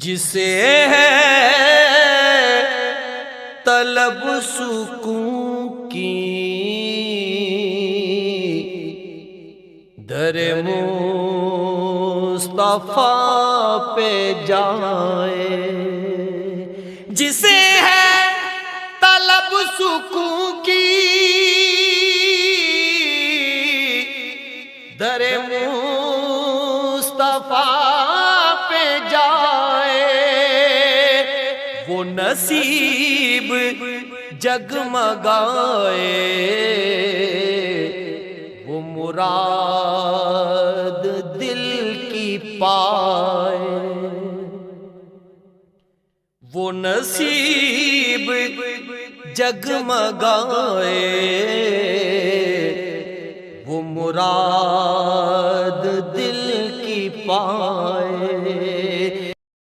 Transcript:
جسے ہے طلب سکون کی در مصطفیٰ پہ جائے، جسے ہے طلب سکون کی در مصطفیٰ پہ جائے، وہ نصیب جگمگائے، وہ مراد دل کی پائے، وہ نصیب جگمگائے، وہ مراد دل کی پائے۔